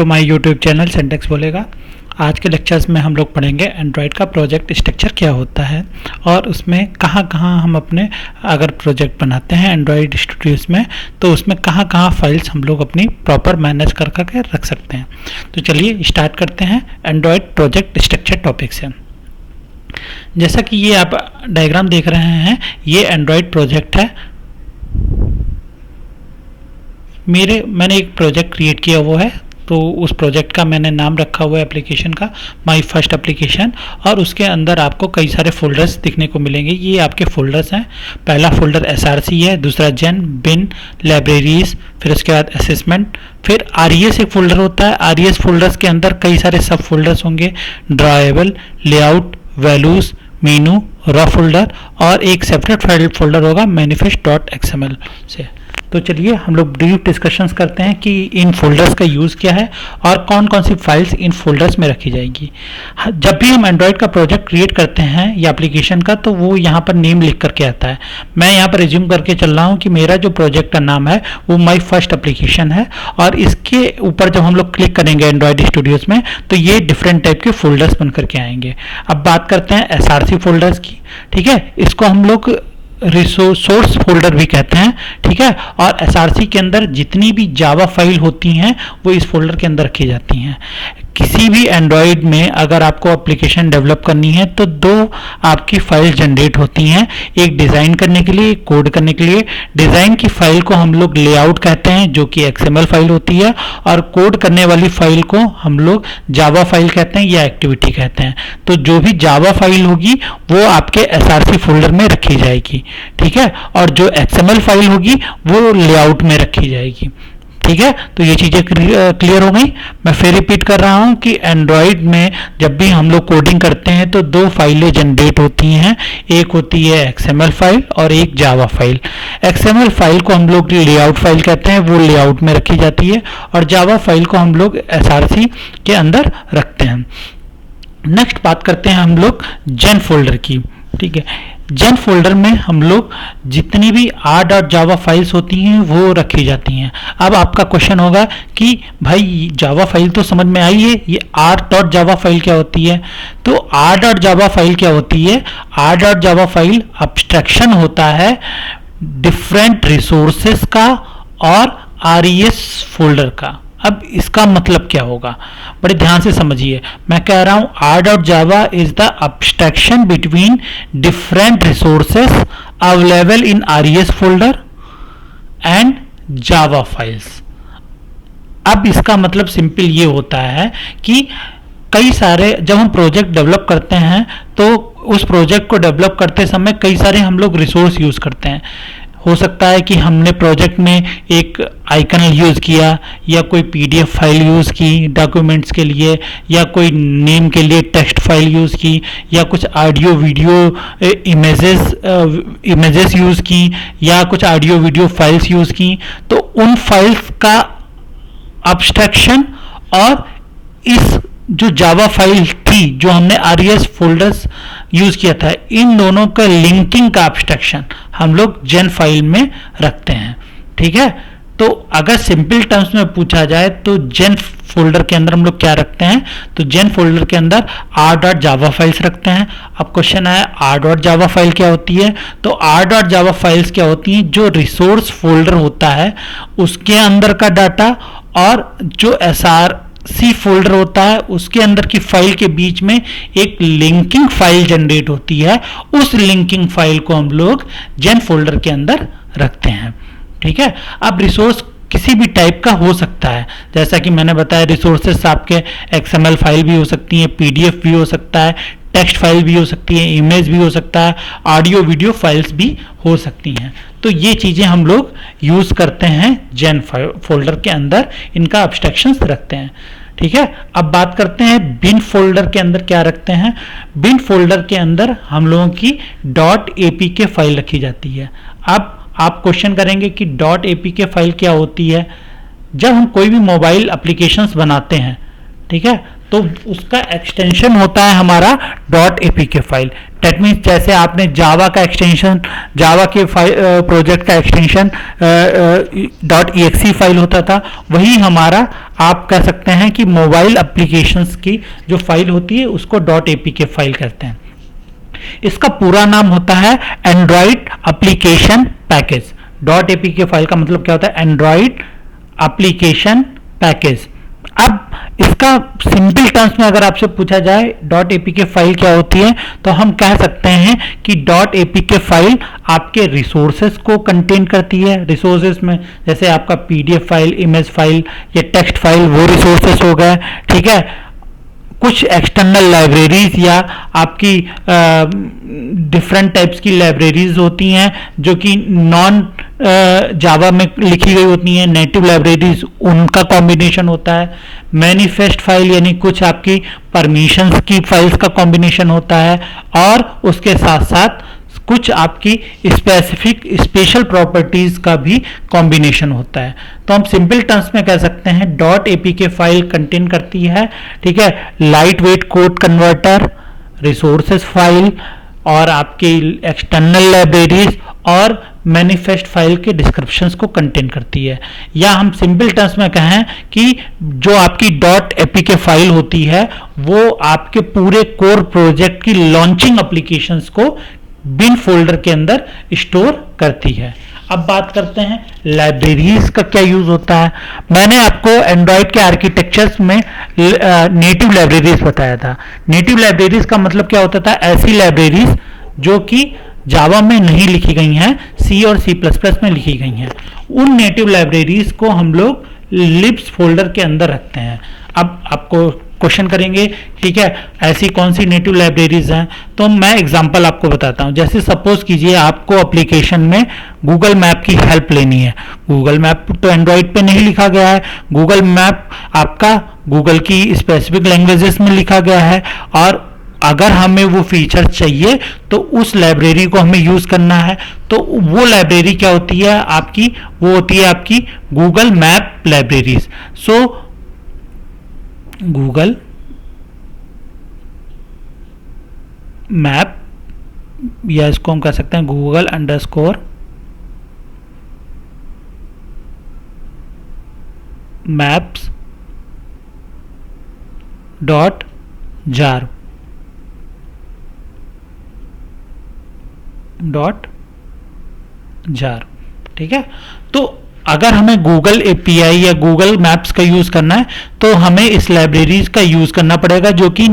तो my YouTube channel syntax बोलेगा। आज के लेक्चर्स में हम लोग पढ़ेंगे एंड्रॉयड का प्रोजेक्ट स्ट्रक्चर क्या होता है और उसमें कहाँ कहाँ हम अपने अगर प्रोजेक्ट बनाते हैं एंड्रॉयड स्टूडियोज में तो उसमें कहाँ कहाँ फाइल्स हम लोग अपनी प्रॉपर मैनेज कर करके रख सकते हैं। तो चलिए स्टार्ट करते हैं एंड्रॉयड प्रोजेक्ट स्ट्रक्चर टॉपिक से। जैसा कि ये आप डायग्राम देख रहे हैं, ये एंड्रॉयड प्रोजेक्ट है। मैंने एक प्रोजेक्ट क्रिएट किया हुआ है, तो उस प्रोजेक्ट का मैंने नाम रखा हुआ है एप्लीकेशन का माई फर्स्ट एप्लीकेशन, और उसके अंदर आपको कई सारे फोल्डर्स दिखने को मिलेंगे। ये आपके फोल्डर्स हैं। पहला फोल्डर SRC है, दूसरा जेन, बिन, लाइब्रेरीज, फिर उसके बाद असेसमेंट, फिर RES एक फोल्डर होता है। RES फोल्डर्स के अंदर कई सारे सब फोल्डर्स होंगे, drawable, layout, values, menu, raw folder, और एक सेपरेट फाइल फोल्डर होगा manifest.xml से। तो चलिए हम लोग ब्रीफ डिस्कशंस करते हैं कि इन फोल्डर्स का यूज़ क्या है और कौन कौन सी फाइल्स इन फोल्डर्स में रखी जाएगी। जब भी हम एंड्रॉयड का प्रोजेक्ट क्रिएट करते हैं या एप्लीकेशन का, तो वो यहाँ पर नेम लिख करके आता है। मैं यहाँ पर रिज्यूम करके चल रहा हूँ कि मेरा जो प्रोजेक्ट का नाम है वो माई फर्स्ट एप्लीकेशन है, और इसके ऊपर जब हम लोग क्लिक करेंगे एंड्रॉयड स्टूडियोज में तो ये डिफरेंट टाइप के फोल्डर्स बन करके आएंगे। अब बात करते हैं SRC फोल्डर्स की। ठीक है, इसको हम लोग सोर्स फोल्डर भी कहते हैं। ठीक है, और SRC के अंदर जितनी भी जावा फाइल होती हैं वो इस फोल्डर के अंदर रखी जाती हैं। किसी भी एंड्रॉयड में अगर आपको एप्लीकेशन डेवलप करनी है तो दो आपकी फाइल जनरेट होती हैं, एक डिज़ाइन करने के लिए, एक कोड करने के लिए। डिज़ाइन की फाइल को हम लोग लेआउट कहते हैं जो कि XML फाइल होती है, और कोड करने वाली फाइल को हम लोग जावा फाइल कहते हैं या एक्टिविटी कहते हैं। तो जो भी जावा फाइल होगी वो आपके SRC फोल्डर में रखी जाएगी। ठीक है, और जो XML फाइल होगी वो लेआउट में रखी जाएगी। ठीक है, तो ये चीज़ें क्लियर हो गई। मैं फिर रिपीट कर रहा हूँ कि एंड्रॉयड में जब भी हम लोग कोडिंग करते हैं तो दो फाइलें जनरेट होती हैं, एक होती है XML फाइल और एक जावा फाइल। XML फाइल को हम लोग लेआउट फाइल कहते हैं, वो लेआउट में रखी जाती है, और जावा फाइल को हम लोग SRC के अंदर रखते हैं। नेक्स्ट बात करते हैं हम लोग जेन फोल्डर की। ठीक है, जेन फोल्डर में हम लोग जितनी भी R.java फाइल्स होती हैं वो रखी जाती हैं। अब आपका क्वेश्चन होगा कि भाई जावा फाइल तो समझ में आई है, ये R.java फाइल क्या होती है? तो R.java फाइल क्या होती है? R.java फाइल अब्स्ट्रैक्शन होता है डिफरेंट रिसोर्सेस का और RES फोल्डर का। अब इसका मतलब क्या होगा, बड़े ध्यान से समझिए। मैं कह रहा हूं R.java is the abstraction between different resources available in RES folder and Java files. अब इसका मतलब सिंपल ये होता है कि कई सारे जब हम प्रोजेक्ट डेवलप करते हैं तो उस प्रोजेक्ट को डेवलप करते समय कई सारे हम लोग रिसोर्स यूज करते हैं। हो सकता है कि हमने प्रोजेक्ट में एक आइकन यूज़ किया, या कोई PDF फाइल यूज़ की डॉक्यूमेंट्स के लिए, या कोई नेम के लिए टेक्स्ट फाइल यूज़ की, या कुछ ऑडियो वीडियो इमेजेस यूज़ की, या कुछ ऑडियो वीडियो फाइल्स यूज़ की। तो उन फाइल्स का अब्स्ट्रैक्शन और इस जो जावा फाइल थी जो हमने RES फोल्डर्स यूज किया था, इन दोनों का लिंकिंग का अब्स्ट्रैक्शन हम लोग जेन फाइल में रखते हैं। ठीक है, तो अगर सिंपल टर्म्स में पूछा जाए तो जेन फोल्डर के अंदर हम लोग क्या रखते हैं? तो जेन फोल्डर के अंदर R.java फाइल्स रखते हैं। अब क्वेश्चन आया R.java फाइल क्या होती है? तो R.java फाइल्स क्या होती हैं? जो रिसोर्स फोल्डर होता है उसके अंदर का डाटा और जो SRC फोल्डर होता है उसके अंदर की फाइल के बीच में एक लिंकिंग फाइल जनरेट होती है। उस लिंकिंग फाइल को हम लोग जेन फोल्डर के अंदर रखते हैं। ठीक है, अब रिसोर्स किसी भी टाइप का हो सकता है, जैसा कि मैंने बताया रिसोर्सेस आपके XML फाइल भी हो सकती हैं, PDF भी हो सकता है, टेक्स्ट फाइल भी हो सकती है, इमेज भी हो सकता है, ऑडियो वीडियो फाइल्स भी हो सकती हैं। तो ये चीज़ें हम लोग यूज़ करते हैं जेन फोल्डर के अंदर, इनका अब्स्ट्रैक्शंस रखते हैं। ठीक है, अब बात करते हैं बिन फोल्डर के अंदर क्या रखते हैं। बिन फोल्डर के अंदर हम लोगों की .apk फाइल रखी जाती है। अब आप क्वेश्चन करेंगे कि .apk फाइल क्या होती है? जब हम कोई भी मोबाइल एप्लीकेशंस बनाते हैं, ठीक है, तो उसका एक्सटेंशन होता है हमारा .apk फाइल। दैट मीन्स जैसे आपने जावा का एक्सटेंशन, जावा के प्रोजेक्ट का एक्सटेंशन .exe फाइल होता था, वही हमारा आप कह सकते हैं कि मोबाइल एप्लीकेशंस की जो फाइल होती है उसको .apk फाइल कहते हैं। इसका पूरा नाम होता है Android application package. .apk file का मतलब क्या होता है? Android application package. अब इसका सिंपल टर्म्स में अगर आपसे पूछा जाए .apk फाइल क्या होती है, तो हम कह सकते हैं कि .apk फाइल आपके रिसोर्सेज को कंटेन करती है। रिसोर्सेज में जैसे आपका PDF फाइल, इमेज फाइल या टेक्स्ट फाइल, वो रिसोर्सेज हो गए, ठीक है। कुछ एक्सटर्नल लाइब्रेरीज या आपकी डिफरेंट टाइप्स की लाइब्रेरीज होती हैं जो कि नॉन जावा में लिखी गई होती हैं, नेटिव लाइब्रेरीज, उनका कॉम्बिनेशन होता है। मैनिफेस्ट फाइल यानी कुछ आपकी परमिशंस की फाइल्स का कॉम्बिनेशन होता है, और उसके साथ साथ कुछ आपकी स्पेसिफिक स्पेशल प्रॉपर्टीज का भी कॉम्बिनेशन होता है। तो हम सिंपल टर्म्स में कह सकते हैं .apk फाइल कंटेन करती है, ठीक है, light weight code converter, resources file और आपकी एक्सटर्नल लाइब्रेरीज और मैनिफेस्ट फाइल के डिस्क्रिप्शंस को कंटेन करती है। या हम सिंपल टर्म्स में कहें कि जो आपकी .apk फाइल होती है वो आपके पूरे कोर प्रोजेक्ट की लॉन्चिंग एप्लीकेशंस को बिन फोल्डर के अंदर स्टोर करती है। अब बात करते हैं लाइब्रेरीज का क्या यूज होता है। मैंने आपको एंड्रॉइड के आर्किटेक्चर्स में नेटिव लाइब्रेरीज बताया था। नेटिव लाइब्रेरीज का मतलब क्या होता था? ऐसी लाइब्रेरीज जो कि जावा में नहीं लिखी गई हैं, C और C++ में लिखी गई हैं। उन नेटिव लाइब्रेरीज को हम लोग लिब्स फोल्डर के अंदर रखते हैं। अब आपको क्वेश्चन करेंगे, ठीक है, ऐसी कौन सी नेटिव लाइब्रेरीज हैं? तो मैं एग्जांपल आपको बताता हूं। जैसे सपोज कीजिए आपको एप्लीकेशन में गूगल मैप की हेल्प लेनी है। गूगल मैप तो एंड्रॉइड पे नहीं लिखा गया है, गूगल मैप आपका गूगल की स्पेसिफिक लैंग्वेजेस में लिखा गया है, और अगर हमें वो फीचर चाहिए तो उस लाइब्रेरी को हमें यूज करना है। तो वो लाइब्रेरी क्या होती है आपकी? वो होती है आपकी गूगल मैप लाइब्रेरीज। सो गूगल मैप, या इसको हम कह सकते हैं गूगल _ मैप्स .jar ठीक है। तो अगर हमें गूगल API या गूगल मैप्स का यूज करना है तो हमें इस लाइब्रेरीज का यूज करना पड़ेगा जो कि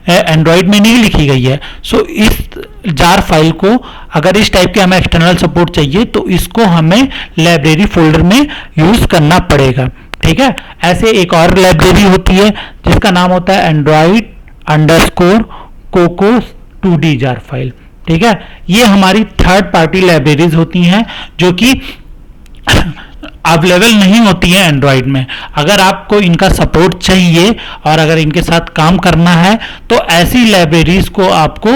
एंड्रॉइड में नहीं लिखी गई है। सो इस जार फाइल को अगर इस टाइप के हमें एक्सटर्नल सपोर्ट चाहिए तो इसको हमें लाइब्रेरी फोल्डर में यूज करना पड़ेगा, ठीक है। ऐसे एक और लाइब्रेरी होती है जिसका नाम होता है Android _cocos 2D jar file, ठीक है। ये हमारी थर्ड पार्टी लाइब्रेरीज होती हैं जो कि अवेलेबल नहीं होती है एंड्रॉइड में। अगर आपको इनका सपोर्ट चाहिए और अगर इनके साथ काम करना है तो ऐसी लाइब्रेरीज को आपको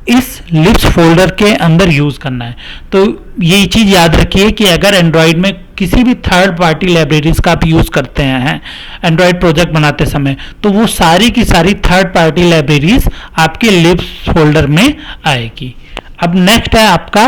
इस लिब्स फोल्डर के अंदर यूज करना है। तो ये चीज याद रखिए कि अगर एंड्रॉइड में किसी भी थर्ड पार्टी लाइब्रेरीज का आप यूज करते हैं एंड्रॉइड प्रोजेक्ट बनाते समय, तो वो सारी की सारी थर्ड पार्टी लाइब्रेरीज आपके लिब्स फोल्डर में आएगी। अब नेक्स्ट है आपका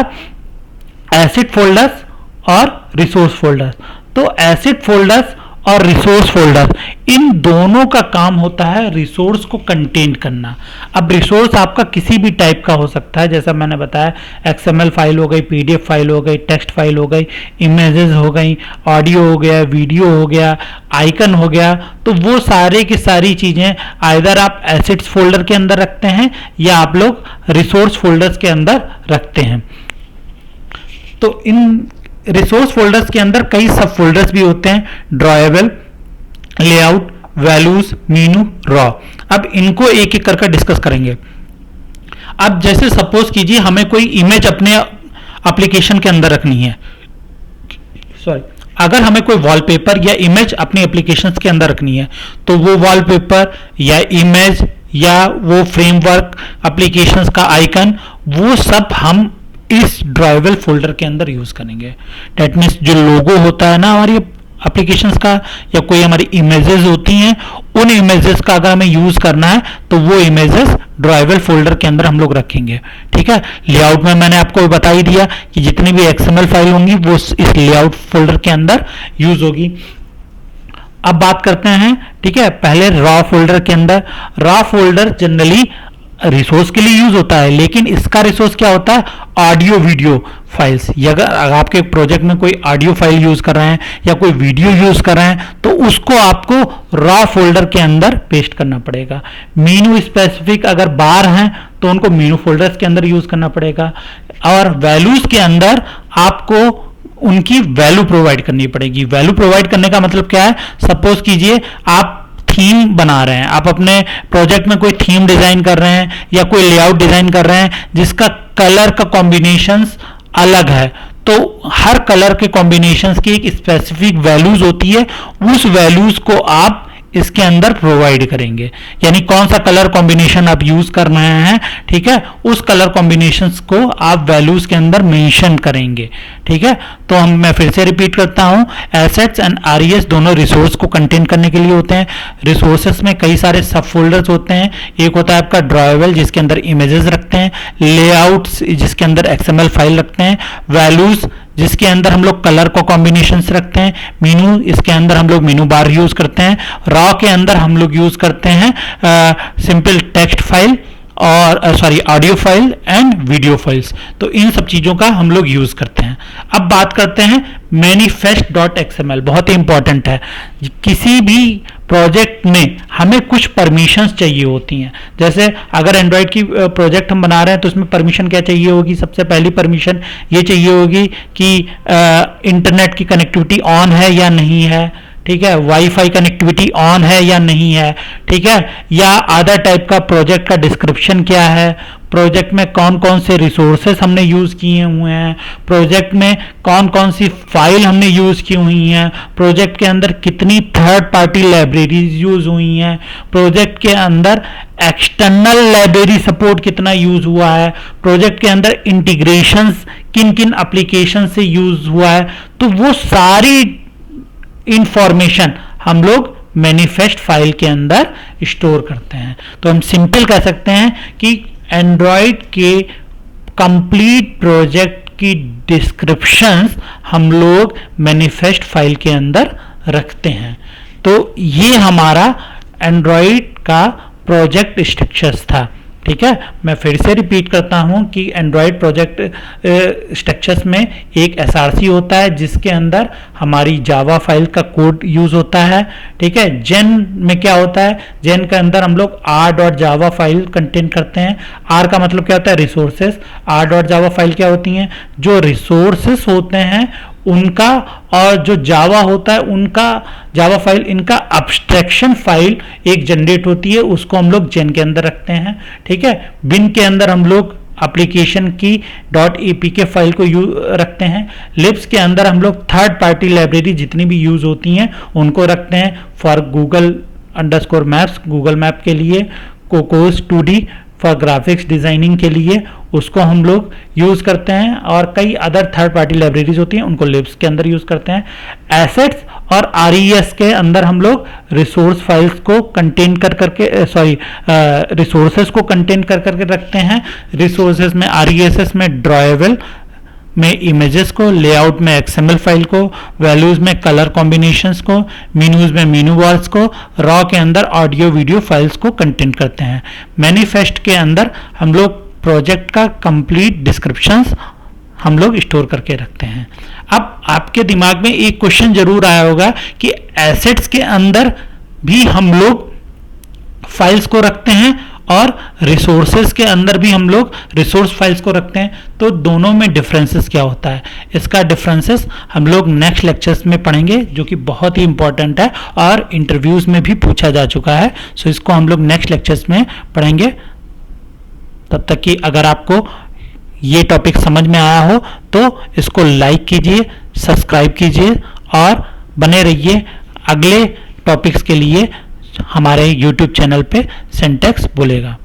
एसेट फोल्डर्स और रिसोर्स फोल्डर्स। तो एसेट फोल्डर्स और रिसोर्स फोल्डर, इन दोनों का काम होता है रिसोर्स को कंटेन करना। अब रिसोर्स आपका किसी भी टाइप का हो सकता है, जैसा मैंने बताया XML फाइल हो गई, PDF फाइल हो गई, टेक्स्ट फाइल हो गई, इमेजेस हो गई, ऑडियो हो गया, वीडियो हो गया, आइकन हो गया। तो वो सारे की सारी चीजें आइदर आप एसेट्स फोल्डर के अंदर रखते हैं या आप लोग रिसोर्स फोल्डर्स के अंदर रखते हैं। तो इन रिसोर्स फोल्डर्स के अंदर कई सब फोल्डर्स भी होते हैं, drawable, layout, values, menu, raw. अब इनको एक एक करके डिस्कस करेंगे। अब जैसे सपोज कीजिए हमें कोई इमेज अपने एप्लीकेशन के अंदर रखनी है, अगर हमें कोई वॉलपेपर या इमेज अपनी एप्लीकेशन के अंदर रखनी है तो वो वॉलपेपर या इमेज या वो फ्रेमवर्क, एप्लीकेशन का आइकन, वो सब हम इस ड्राइवेबल फोल्डर के अंदर यूज करेंगे। डेट मीन्स जो लोगो होता है ना हमारी एप्लीकेशंस का या कोई हमारी इमेजेस होती हैं, उन इमेजेस का अगर हमें यूज करना है तो वो इमेजेस ड्राइवेबल फोल्डर के अंदर हम लोग रखेंगे। ठीक है, लेआउट में मैंने आपको बता ही दिया कि जितनी भी XML फाइल होंगी वो इस लेआउट फोल्डर के अंदर यूज होगी। अब बात करते हैं, ठीक है, पहले रॉ फोल्डर के अंदर। रॉ फोल्डर जनरली रिसोर्स के लिए यूज होता है, लेकिन इसका रिसोर्स क्या होता है, ऑडियो वीडियो फाइल्स। अगर आपके प्रोजेक्ट में कोई ऑडियो फाइल यूज कर रहे हैं या कोई वीडियो यूज कर रहे हैं तो उसको आपको रॉ फोल्डर के अंदर पेस्ट करना पड़ेगा। मीनू स्पेसिफिक अगर बार हैं तो उनको मीनू फोल्डर्स के अंदर यूज करना पड़ेगा, और वैल्यूज के अंदर आपको उनकी वैल्यू प्रोवाइड करनी पड़ेगी। वैल्यू प्रोवाइड करने का मतलब क्या है, सपोज कीजिए आप थीम बना रहे हैं, आप अपने प्रोजेक्ट में कोई थीम डिजाइन कर रहे हैं या कोई लेआउट डिजाइन कर रहे हैं जिसका कलर का कॉम्बिनेशंस अलग है, तो हर कलर के कॉम्बिनेशंस की एक स्पेसिफिक वैल्यूज होती है, उस वैल्यूज को आप इसके अंदर प्रोवाइड करेंगे। यानी कौन सा कलर कॉम्बिनेशन आप यूज कर रहे हैं, ठीक है, उस कलर कॉम्बिनेशंस को आप वैल्यूज के अंदर मेंशन करेंगे। ठीक है, तो मैं फिर से रिपीट करता हूं, एसेट्स एंड आरईएस दोनों रिसोर्स को कंटेन करने के लिए होते हैं। रिसोर्सेस में कई सारे सब फोल्डर्स होते हैं। एक होता है आपका ड्राइवेबल जिसके अंदर इमेजेस रखते हैं, लेआउट्स जिसके अंदर XML फाइल रखते हैं, वैल्यूज जिसके अंदर हम लोग कलर को कॉम्बिनेशंस रखते हैं, मीनू इसके अंदर हम लोग मीनू बार यूज करते हैं, रॉ के अंदर हम लोग यूज करते हैं सिंपल टेक्स्ट फाइल और audio file and video files. तो इन सब चीजों का हम लोग यूज करते हैं। अब बात करते हैं manifest.xml, बहुत ही इंपॉर्टेंट है। किसी भी प्रोजेक्ट में हमें कुछ परमिशंस चाहिए होती हैं। जैसे अगर एंड्रॉयड की प्रोजेक्ट हम बना रहे हैं तो उसमें परमिशन क्या चाहिए होगी, सबसे पहली परमिशन ये चाहिए होगी कि इंटरनेट की कनेक्टिविटी ऑन है या नहीं है, ठीक है, वाईफाई कनेक्टिविटी ऑन है या नहीं है, ठीक है, या अदर टाइप का प्रोजेक्ट का डिस्क्रिप्शन क्या है, प्रोजेक्ट में कौन कौन से रिसोर्सेस हमने यूज किए हुए हैं, प्रोजेक्ट में कौन कौन सी फाइल हमने यूज की हुई हैं, प्रोजेक्ट के अंदर कितनी थर्ड पार्टी लाइब्रेरीज यूज हुई हैं, प्रोजेक्ट के अंदर एक्सटर्नल लाइब्रेरी सपोर्ट कितना यूज हुआ है, प्रोजेक्ट के अंदर इंटीग्रेशंस किन किन एप्लीकेशन से यूज हुआ है। तो वो सारी इंफॉर्मेशन हम लोग मैनिफेस्ट फाइल के अंदर स्टोर करते हैं। तो हम सिंपल कह सकते हैं कि एंड्रॉयड के कंप्लीट प्रोजेक्ट की डिस्क्रिप्शंस हम लोग मैनिफेस्ट फाइल के अंदर रखते हैं। तो ये हमारा एंड्रॉयड का प्रोजेक्ट स्ट्रक्चर्स था। ठीक है, मैं फिर से रिपीट करता हूं कि एंड्रॉयड प्रोजेक्ट स्ट्रक्चर्स में एक SRC होता है जिसके अंदर हमारी जावा फाइल का कोड यूज होता है। ठीक है, जेन में क्या होता है, जेन के अंदर हम लोग r.java फाइल कंटेन करते हैं। r का मतलब क्या होता है, रिसोर्सेस। r.java फाइल क्या होती हैं, जो रिसोर्सेस होते हैं उनका, और जो जावा होता है उनका, जावा फाइल, इनका अब्स्ट्रैक्शन फाइल एक जनरेट होती है, उसको हम लोग जेन के अंदर रखते हैं। ठीक है, बिन के अंदर हम लोग एप्लीकेशन की .apk फाइल को रखते हैं। लिब्स के अंदर हम लोग थर्ड पार्टी लाइब्रेरी जितनी भी यूज होती हैं उनको रखते हैं। फॉर Google_Maps, गूगल मैप के लिए, Cocos 2D for graphics designing के लिए उसको हम लोग यूज करते हैं, और कई अदर थर्ड पार्टी लाइब्रेरीज होती हैं उनको लिब्स के अंदर यूज करते हैं। एसेट्स और आरईएस के अंदर हम लोग रिसोर्स फाइल्स को कंटेन कर करके रिसोर्सेस को कंटेन कर करके रखते हैं। रिसोर्सेस में आरईएसएस में ड्राइवेबल में इमेजेस को, लेआउट में XML फाइल को, वैल्यूज में कलर कॉम्बिनेशंस को, मीनूज में मीनू बार्स को, रॉ के अंदर ऑडियो वीडियो फाइल्स को कंटेन करते हैं। मैनिफेस्ट के अंदर हम लोग प्रोजेक्ट का कंप्लीट डिस्क्रिप्शंस हम लोग स्टोर करके रखते हैं। अब आपके दिमाग में एक क्वेश्चन जरूर आया होगा कि एसेट्स के अंदर भी हम लोग फाइल्स को रखते हैं और रिसोर्सेज के अंदर भी हम लोग रिसोर्स फाइल्स को रखते हैं, तो दोनों में डिफरेंसेस क्या होता है, इसका डिफरेंसेस हम लोग नेक्स्ट लेक्चर्स में पढ़ेंगे, जो कि बहुत ही इंपॉर्टेंट है और इंटरव्यूज में भी पूछा जा चुका है। सो इसको हम लोग नेक्स्ट लेक्चर्स में पढ़ेंगे। तब तक कि अगर आपको ये टॉपिक समझ में आया हो तो इसको लाइक कीजिए, सब्सक्राइब कीजिए और बने रहिए अगले टॉपिक्स के लिए हमारे YouTube चैनल पे सिंटैक्स बोलेगा।